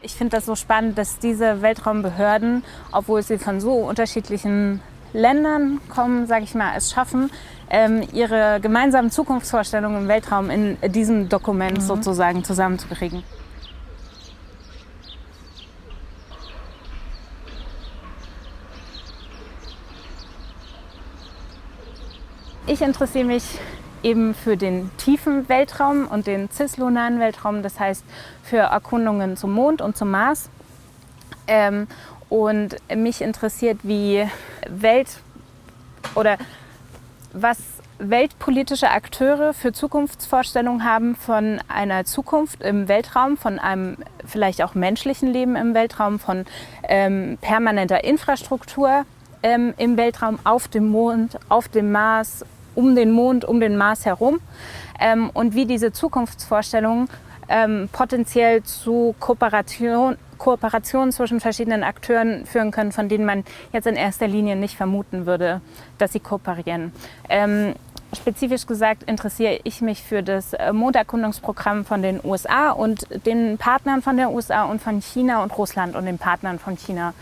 Ich finde das so spannend, dass diese Weltraumbehörden, obwohl sie von so unterschiedlichen Ländern kommen, sage ich mal, es schaffen, ihre gemeinsamen Zukunftsvorstellungen im Weltraum in diesem Dokument sozusagen zusammenzukriegen. Ich interessiere mich eben für den tiefen Weltraum und den cislunaren Weltraum, das heißt für Erkundungen zum Mond und zum Mars. Und mich interessiert, was weltpolitische Akteure für Zukunftsvorstellungen haben von einer Zukunft im Weltraum, von einem vielleicht auch menschlichen Leben im Weltraum, von permanenter Infrastruktur im Weltraum, auf dem Mond, auf dem Mars, um den Mond, um den Mars herum, und wie diese Zukunftsvorstellungen potenziell zu Kooperationen zwischen verschiedenen Akteuren führen können, von denen man jetzt in erster Linie nicht vermuten würde, dass sie kooperieren. Spezifisch gesagt interessiere ich mich für das Monderkundungsprogramm von den USA und den Partnern von der USA und von China und Russland und den Partnern von China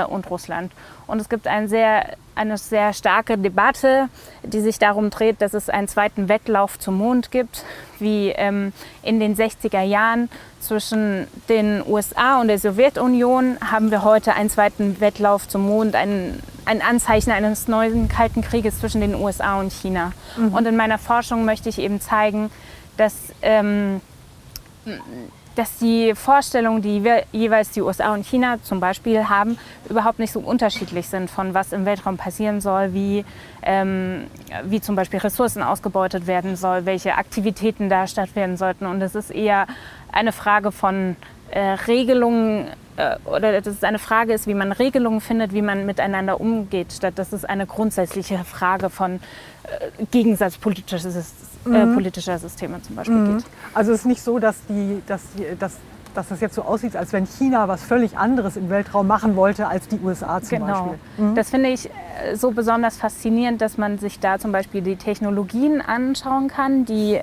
und Russland. Und es gibt eine sehr starke Debatte, die sich darum dreht, dass es einen zweiten Wettlauf zum Mond gibt, wie in den 60er Jahren zwischen den USA und der Sowjetunion haben wir heute einen zweiten Wettlauf zum Mond, ein Anzeichen eines neuen Kalten Krieges zwischen den USA und China. Und in meiner Forschung möchte ich eben zeigen, dass die Vorstellungen, die jeweils die USA und China zum Beispiel haben, überhaupt nicht so unterschiedlich sind von was im Weltraum passieren soll, wie zum Beispiel Ressourcen ausgebeutet werden soll, welche Aktivitäten da stattfinden sollten. Und es ist eher eine Frage von Regelungen, oder dass es eine Frage ist, wie man Regelungen findet, wie man miteinander umgeht, statt dass es eine grundsätzliche Frage von Gegensatz politischer Systeme zum Beispiel geht. Also es ist nicht so, dass das jetzt so aussieht, als wenn China was völlig anderes im Weltraum machen wollte als die USA zum Beispiel. Das finde ich so besonders faszinierend, dass man sich da zum Beispiel die Technologien anschauen kann, die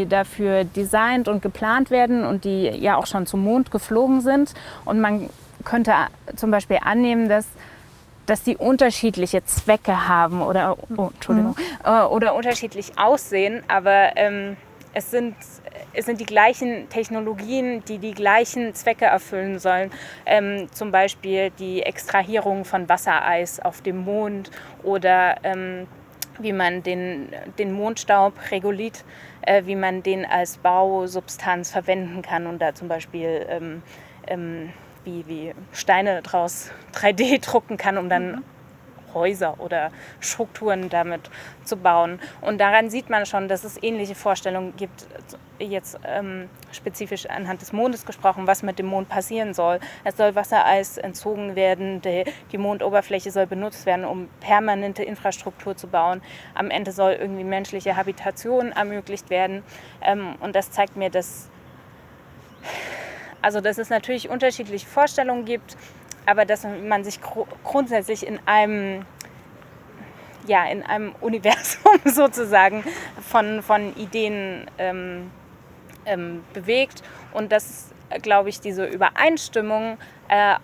dafür designt und geplant werden und die ja auch schon zum Mond geflogen sind. Und man könnte zum Beispiel annehmen, dass die unterschiedliche Zwecke haben oder unterschiedlich aussehen, aber es sind die gleichen Technologien, die die gleichen Zwecke erfüllen sollen. Zum Beispiel die Extrahierung von Wassereis auf dem Mond oder wie man den Mondstaub, Regolith, wie man den als Bausubstanz verwenden kann und da zum Beispiel wie Steine draus 3D drucken kann, um dann Häuser oder Strukturen damit zu bauen. Und daran sieht man schon, dass es ähnliche Vorstellungen gibt, jetzt spezifisch anhand des Mondes gesprochen, was mit dem Mond passieren soll. Es soll Wassereis entzogen werden, die Mondoberfläche soll benutzt werden, um permanente Infrastruktur zu bauen. Am Ende soll irgendwie menschliche Habitation ermöglicht werden. Und das zeigt mir, dass es natürlich unterschiedliche Vorstellungen gibt, aber dass man sich grundsätzlich in einem Universum sozusagen von Ideen bewegt und dass, glaube ich, diese Übereinstimmung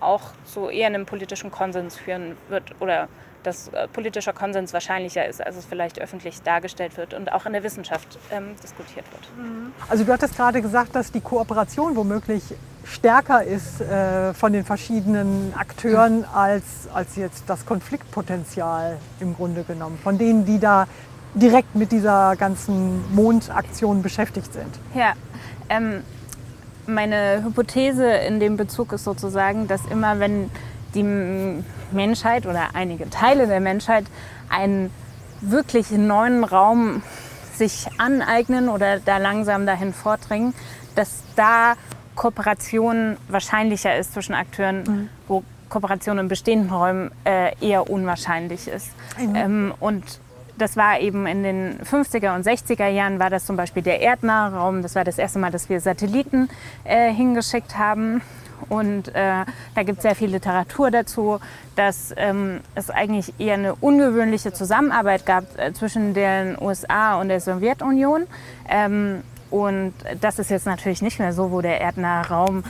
auch zu eher einem politischen Konsens führen wird oder dass politischer Konsens wahrscheinlicher ist, als es vielleicht öffentlich dargestellt wird und auch in der Wissenschaft diskutiert wird. Also du hattest gerade gesagt, dass die Kooperation womöglich stärker ist von den verschiedenen Akteuren als jetzt das Konfliktpotenzial im Grunde genommen, von denen, die da direkt mit dieser ganzen Mondaktion beschäftigt sind. Ja, meine Hypothese in dem Bezug ist sozusagen, dass immer wenn die Menschheit oder einige Teile der Menschheit einen wirklich neuen Raum sich aneignen oder da langsam dahin vordringen, dass da Kooperation wahrscheinlicher ist zwischen Akteuren, wo Kooperation in bestehenden Räumen eher unwahrscheinlich ist. Und das war eben in den 50er und 60er Jahren war das zum Beispiel der erdnahe Raum. Das war das erste Mal, dass wir Satelliten hingeschickt haben. Und da gibt es sehr viel Literatur dazu, dass es eigentlich eher eine ungewöhnliche Zusammenarbeit gab zwischen den USA und der Sowjetunion. Und das ist jetzt natürlich nicht mehr so, wo der erdnahe Raum,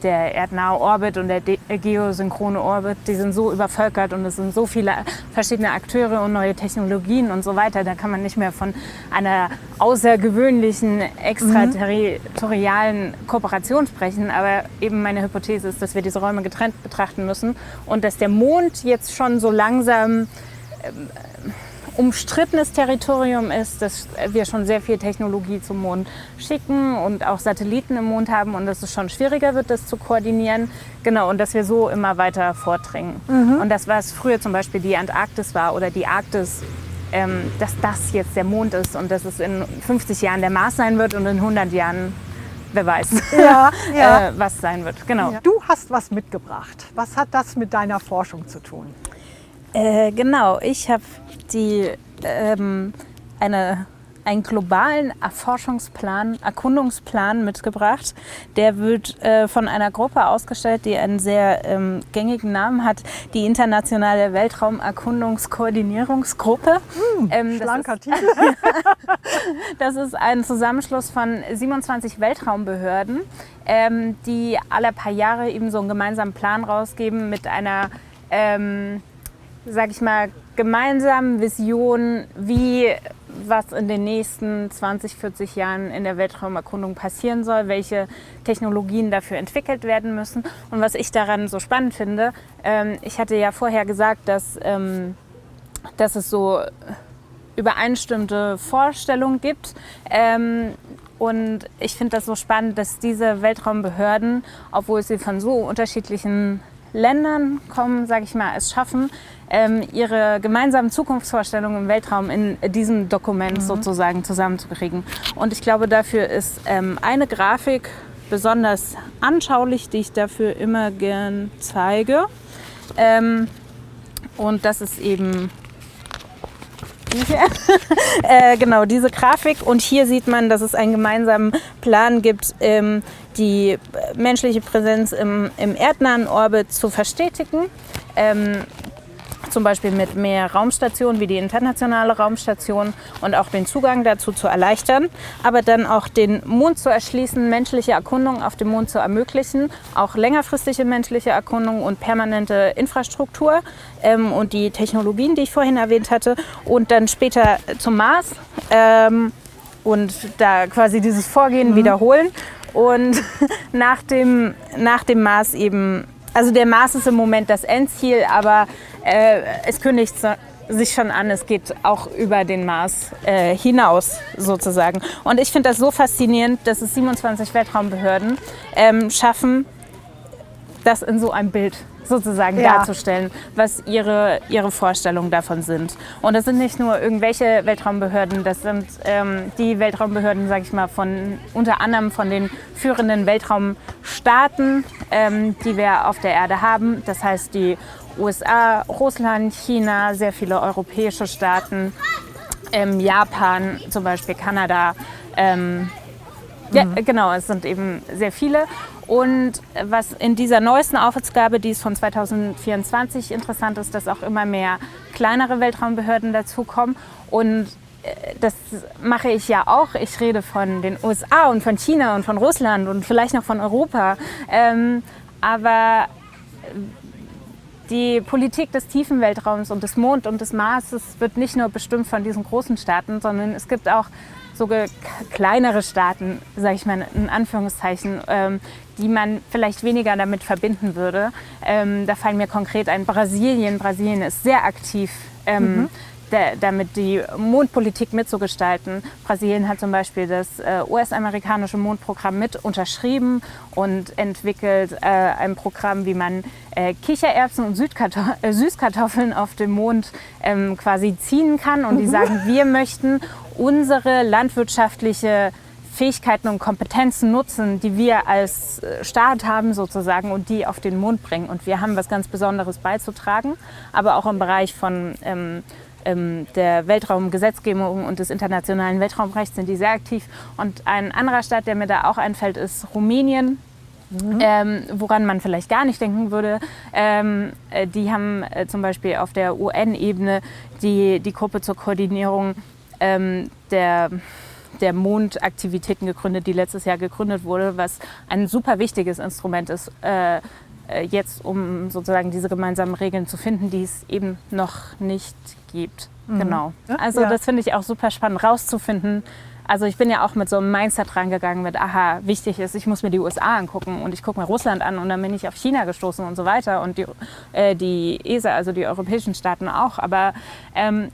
der erdnahe Orbit und der geosynchrone Orbit, die sind so übervölkert und es sind so viele verschiedene Akteure und neue Technologien und so weiter. Da kann man nicht mehr von einer außergewöhnlichen, extraterritorialen Kooperation sprechen. Aber eben meine Hypothese ist, dass wir diese Räume getrennt betrachten müssen und dass der Mond jetzt schon so langsam umstrittenes Territorium ist, dass wir schon sehr viel Technologie zum Mond schicken und auch Satelliten im Mond haben und dass es schon schwieriger wird, das zu koordinieren. Genau, und dass wir so immer weiter vordringen. Und das, was früher zum Beispiel die Antarktis war oder die Arktis, dass das jetzt der Mond ist und dass es in 50 Jahren der Mars sein wird und in 100 Jahren, wer weiß, was sein wird. Genau. Ja. Du hast was mitgebracht. Was hat das mit deiner Forschung zu tun? Genau, ich habe einen globalen Erkundungsplan mitgebracht. Der wird von einer Gruppe ausgestellt, die einen sehr gängigen Namen hat, die Internationale Weltraumerkundungskoordinierungsgruppe. Schlanker Titel. Das ist ein Zusammenschluss von 27 Weltraumbehörden, die alle paar Jahre eben so einen gemeinsamen Plan rausgeben mit einer sag ich mal, gemeinsamen Vision, was in den nächsten 20, 40 Jahren in der Weltraumerkundung passieren soll, welche Technologien dafür entwickelt werden müssen. Und was ich daran so spannend finde, ich hatte ja vorher gesagt, dass es so übereinstimmende Vorstellungen gibt. Und ich finde das so spannend, dass diese Weltraumbehörden, obwohl sie von so unterschiedlichen Ländern kommen, sage ich mal, es schaffen, ihre gemeinsamen Zukunftsvorstellungen im Weltraum in diesem Dokument sozusagen zusammenzukriegen. Und ich glaube, dafür ist eine Grafik besonders anschaulich, die ich dafür immer gern zeige. Und das ist eben genau diese Grafik. Und hier sieht man, dass es einen gemeinsamen Plan gibt, die menschliche Präsenz im erdnahen Orbit zu verstetigen. Zum Beispiel mit mehr Raumstationen wie die internationale Raumstation und auch den Zugang dazu zu erleichtern, aber dann auch den Mond zu erschließen, menschliche Erkundung auf dem Mond zu ermöglichen, auch längerfristige menschliche Erkundung und permanente Infrastruktur und die Technologien, die ich vorhin erwähnt hatte, und dann später zum Mars und da quasi dieses Vorgehen wiederholen und nach dem Mars eben. Also der Mars ist im Moment das Endziel, aber es kündigt sich schon an, es geht auch über den Mars hinaus sozusagen. Und ich finde das so faszinierend, dass es 27 Weltraumbehörden schaffen, das in so einem Bild sozusagen darzustellen, was ihre Vorstellungen davon sind. Und das sind nicht nur irgendwelche Weltraumbehörden, das sind die Weltraumbehörden, sage ich mal, unter anderem von den führenden Weltraumstaaten, die wir auf der Erde haben. Das heißt die USA, Russland, China, sehr viele europäische Staaten, Japan, zum Beispiel Kanada. Ja, genau, es sind eben sehr viele. Und was in dieser neuesten Aufgabe, die ist von 2024, interessant ist, dass auch immer mehr kleinere Weltraumbehörden dazukommen. Und das mache ich ja auch. Ich rede von den USA und von China und von Russland und vielleicht noch von Europa. Aber die Politik des tiefen Weltraums und des Mond und des Marses wird nicht nur bestimmt von diesen großen Staaten, sondern es gibt auch sogar kleinere Staaten, sage ich mal in Anführungszeichen, die man vielleicht weniger damit verbinden würde. Da fallen mir konkret ein Brasilien. Brasilien ist sehr aktiv, damit die Mondpolitik mitzugestalten. Brasilien hat zum Beispiel das US-amerikanische Mondprogramm mit unterschrieben und entwickelt ein Programm, wie man Kichererbsen und Süßkartoffeln auf dem Mond quasi ziehen kann. Und die sagen, wir möchten unsere landwirtschaftliche Fähigkeiten und Kompetenzen nutzen, die wir als Staat haben sozusagen und die auf den Mond bringen. Und wir haben was ganz Besonderes beizutragen, aber auch im Bereich von der Weltraumgesetzgebung und des internationalen Weltraumrechts sind die sehr aktiv. Und ein anderer Staat, der mir da auch einfällt, ist Rumänien. Woran man vielleicht gar nicht denken würde. Die haben zum Beispiel auf der UN-Ebene die Gruppe zur Koordinierung der Mondaktivitäten gegründet, die letztes Jahr gegründet wurde, was ein super wichtiges Instrument ist, jetzt um sozusagen diese gemeinsamen Regeln zu finden, die es eben noch nicht gibt. Genau. Also das finde ich auch super spannend rauszufinden. Also ich bin ja auch mit so einem Mindset rangegangen mit, aha, wichtig ist, ich muss mir die USA angucken und ich gucke mir Russland an und dann bin ich auf China gestoßen und so weiter und die ESA, also die europäischen Staaten auch. Aber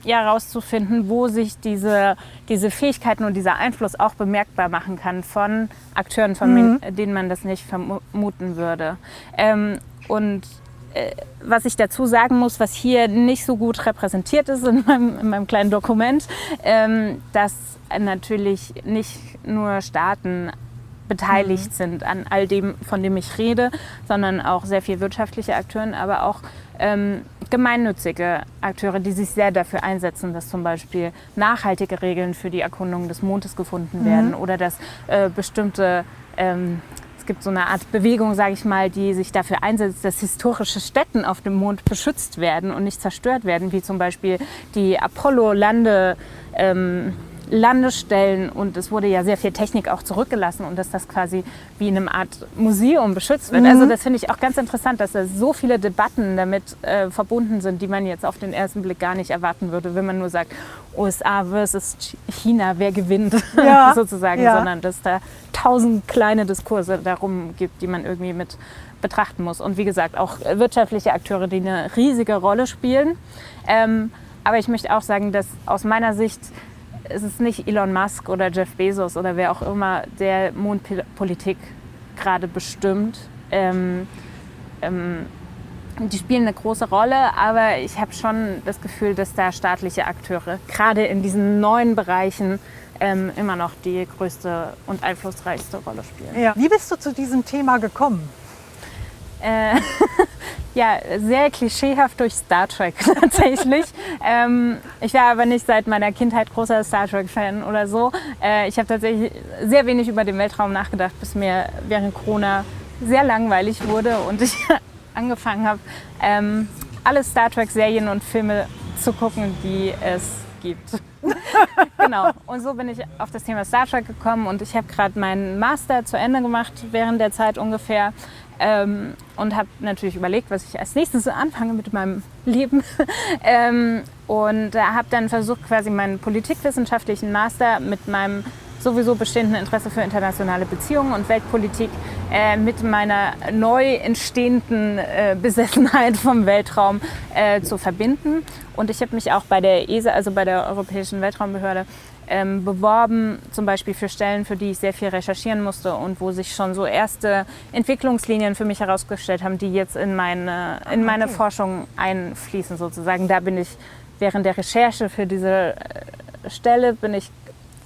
rauszufinden, wo sich diese Fähigkeiten und dieser Einfluss auch bemerkbar machen kann von Akteuren, von denen man das nicht vermuten würde. Was ich dazu sagen muss, was hier nicht so gut repräsentiert ist in meinem kleinen Dokument, dass natürlich nicht nur Staaten beteiligt sind an all dem, von dem ich rede, sondern auch sehr viel wirtschaftliche Akteure, aber auch gemeinnützige Akteure, die sich sehr dafür einsetzen, dass zum Beispiel nachhaltige Regeln für die Erkundung des Mondes gefunden werden oder dass bestimmte es gibt so eine Art Bewegung, sage ich mal, die sich dafür einsetzt, dass historische Stätten auf dem Mond beschützt werden und nicht zerstört werden, wie zum Beispiel die Apollo-Landestellen. Und es wurde ja sehr viel Technik auch zurückgelassen und dass das quasi wie in einer Art Museum beschützt wird. Also das finde ich auch ganz interessant, dass da so viele Debatten damit verbunden sind, die man jetzt auf den ersten Blick gar nicht erwarten würde, wenn man nur sagt, USA versus China, wer gewinnt, sozusagen, sondern dass da 1000 kleine Diskurse darum gibt, die man irgendwie mit betrachten muss. Und wie gesagt, auch wirtschaftliche Akteure, die eine riesige Rolle spielen. Aber ich möchte auch sagen, dass aus meiner Sicht ist es nicht Elon Musk oder Jeff Bezos oder wer auch immer, der Mondpolitik gerade bestimmt. Die spielen eine große Rolle, aber ich habe schon das Gefühl, dass da staatliche Akteure gerade in diesen neuen Bereichen immer noch die größte und einflussreichste Rolle spielen. Ja. Wie bist du zu diesem Thema gekommen? Ja, sehr klischeehaft durch Star Trek tatsächlich. Ich war aber nicht seit meiner Kindheit großer Star Trek-Fan oder so. Ich habe tatsächlich sehr wenig über den Weltraum nachgedacht, bis mir während Corona sehr langweilig wurde und ich angefangen habe, alle Star Trek-Serien und Filme zu gucken, die es gibt. Genau. Und so bin ich auf das Thema Star Trek gekommen und ich habe gerade meinen Master zu Ende gemacht, während der Zeit ungefähr. Und habe natürlich überlegt, was ich als nächstes anfange mit meinem Leben. Und habe dann versucht, quasi meinen politikwissenschaftlichen Master mit meinem sowieso bestehenden Interesse für internationale Beziehungen und Weltpolitik mit meiner neu entstehenden Besessenheit vom Weltraum zu verbinden. Und ich habe mich auch bei der ESA, also bei der Europäischen Weltraumbehörde, beworben, zum Beispiel für Stellen, für die ich sehr viel recherchieren musste und wo sich schon so erste Entwicklungslinien für mich herausgestellt haben, die jetzt in meine Forschung einfließen sozusagen. Da bin ich während der Recherche für diese Stelle bin ich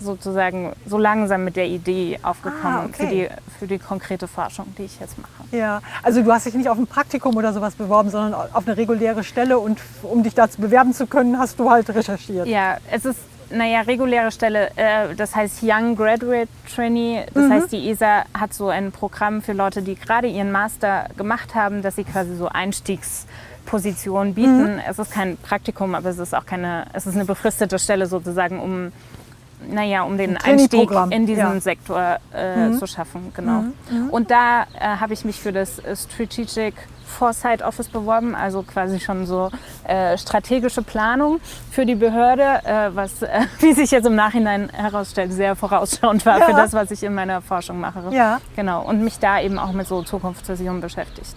sozusagen so langsam mit der Idee aufgekommen für die konkrete Forschung, die ich jetzt mache. Ja, also du hast dich nicht auf ein Praktikum oder sowas beworben, sondern auf eine reguläre Stelle und um dich dazu bewerben zu können, hast du halt recherchiert. Ja, es ist reguläre Stelle, das heißt Young Graduate Trainee. Das heißt, die ESA hat so ein Programm für Leute, die gerade ihren Master gemacht haben, dass sie quasi so Einstiegspositionen bieten. Es ist kein Praktikum, aber es ist eine befristete Stelle sozusagen, um den Einstieg in diesen Sektor zu schaffen. Genau. Und da habe ich mich für das Strategic Foresight Office beworben, also quasi schon so strategische Planung für die Behörde, was, wie sich jetzt im Nachhinein herausstellt, sehr vorausschauend war für das, was ich in meiner Forschung mache. Ja. Genau. Und mich da eben auch mit so Zukunftsvisionen beschäftigt.